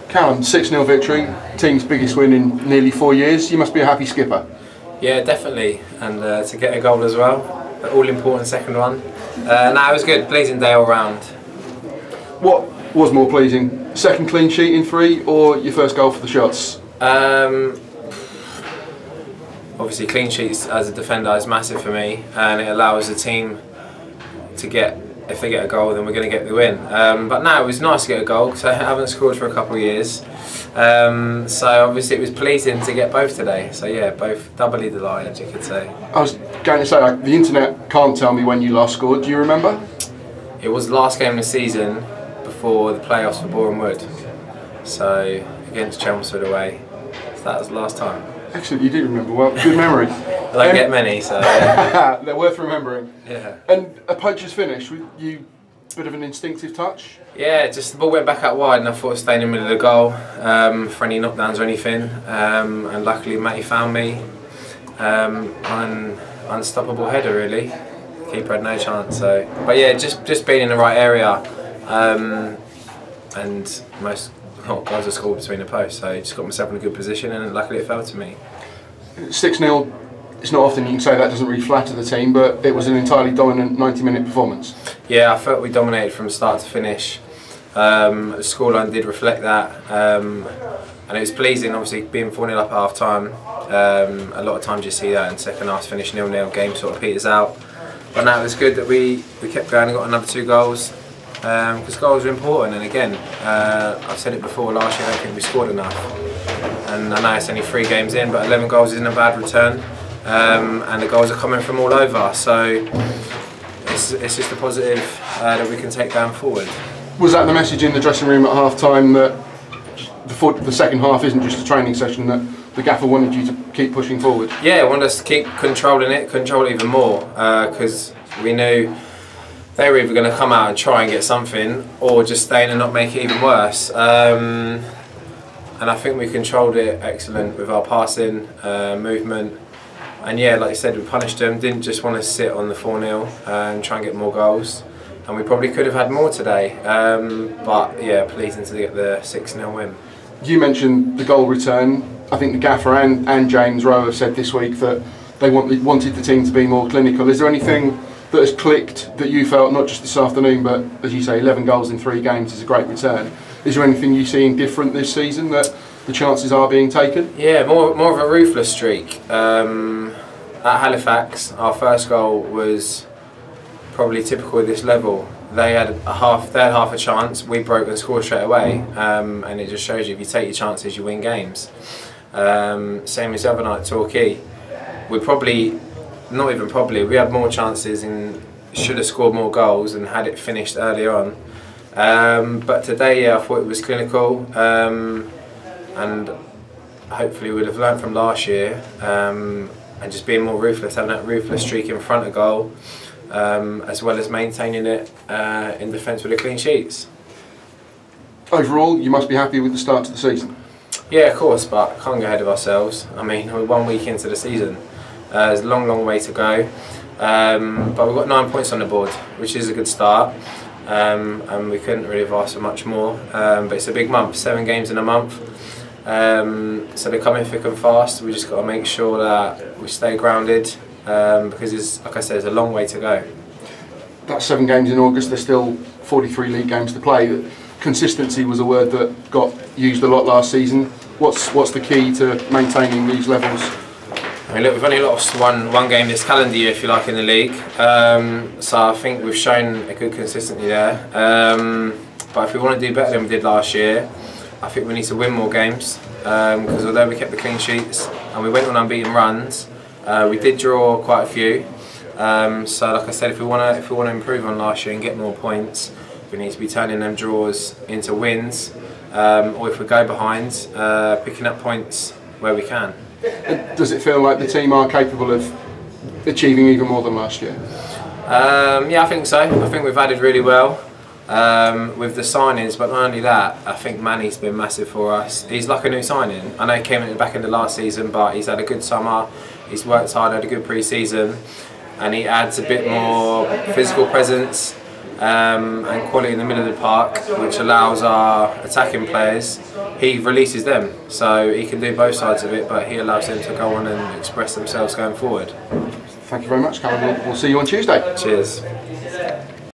Callum, 6-0 victory, team's biggest win in nearly 4 years. You must be a happy skipper. Yeah, definitely, and to get a goal as well, the all-important second one. No, it was good, pleasing day all round. What was more pleasing, second clean sheet in 3 or your first goal for the shots? Obviously clean sheets as a defender is massive for me, and it allows the team to get, if they get a goal then we're going to get the win. But no, it was nice to get a goal because I haven't scored for a couple of years. So obviously it was pleasing to get both today. So yeah, both doubly delighted, you could say. I was going to say, the internet can't tell me when you last scored. Do you remember? It was the last game of the season before the playoffs for Boreham Wood. So against Chelmsford away. So that was the last time. Excellent, you do remember well. Good memory. I don't get many, so yeah. They're worth remembering. Yeah. And a poacher's finish, with you, bit of an instinctive touch? Yeah, just the ball went back out wide and I thought it stayed in the middle of the goal for any knockdowns or anything. And luckily Matty found me. An unstoppable header really. Keeper had no chance. So, but yeah, just being in the right area. And most goals are scored between the posts, so I just got myself in a good position and luckily it fell to me. 6-0, it's not often you can say that doesn't really flatter the team, but it was an entirely dominant 90-minute performance. Yeah, I felt we dominated from start to finish. The scoreline did reflect that, and it was pleasing, obviously being 4-0 up at half time. A lot of times you see that in second half finish 0-0, game sort of peters out. But now it was good that we kept going and got another 2 goals. Because goals are important, and again, I've said it before, last year I don't think we scored enough, and I know it's only 3 games in, but 11 goals isn't a bad return, and the goals are coming from all over, so it's just a positive that we can take going forward. Was that the message in the dressing room at half time, that the second half isn't just a training session, that the gaffer wanted you to keep pushing forward? Yeah, wanted us to keep controlling it, control it even more, because we knew they were either going to come out and try and get something or just stay in and not make it even worse. And I think we controlled it excellent with our passing, movement. And yeah, like you said, we punished them, didn't just want to sit on the 4-0 and try and get more goals. And we probably could have had more today. But yeah, pleasing to get the 6-0 win. You mentioned the goal return. I think the gaffer and James Rowe have said this week that they wanted the team to be more clinical. Is there anything that has clicked that you felt, not just this afternoon, but as you say, 11 goals in 3 games is a great return? Is there anything you're seeing different this season that the chances are being taken? Yeah, more of a ruthless streak. At Halifax, our first goal was probably typical of this level. They had half a chance, we broke and scored straight away, and it just shows you if you take your chances, you win games. Same as the other night, Torquay. We probably, not even probably, we had more chances and should have scored more goals and had it finished early on. But today, yeah, I thought it was clinical, and hopefully we'd have learnt from last year, and just being more ruthless, having that ruthless streak in front of goal, as well as maintaining it in defence with the clean sheets. Overall, you must be happy with the start to the season? Yeah, of course, but can't go ahead of ourselves. I mean, we're 1 week into the season. There's a long way to go, but we've got 9 points on the board, which is a good start, and we couldn't really have asked for much more. But it's a big month, 7 games in a month, so they're coming thick and fast. We just got to make sure that we stay grounded, because it's, like I said, there's a long way to go. That's 7 games in August. There's still 43 league games to play. Consistency was a word that got used a lot last season. What's the key to maintaining these levels? I mean, look, we've only lost one game this calendar year, if you like, in the league. So I think we've shown a good consistency there. But if we want to do better than we did last year, I think we need to win more games. Because although we kept the clean sheets and we went on unbeaten runs, we did draw quite a few. So like I said, if we want to improve on last year and get more points, we need to be turning them draws into wins. Or if we go behind, picking up points where we can. Does it feel like the team are capable of achieving even more than last year? Yeah, I think so. I think we've added really well with the signings, but not only that, I think Manny's been massive for us. He's like a new signing. I know he came in the back end of last season, but he's had a good summer, he's worked hard, had a good pre-season, and he adds a bit more physical presence, and quality in the middle of the park, which allows our attacking players. He releases them, so he can do both sides of it, but he allows them to go on and express themselves going forward. Thank you very much, Callum. We'll see you on Tuesday. Cheers.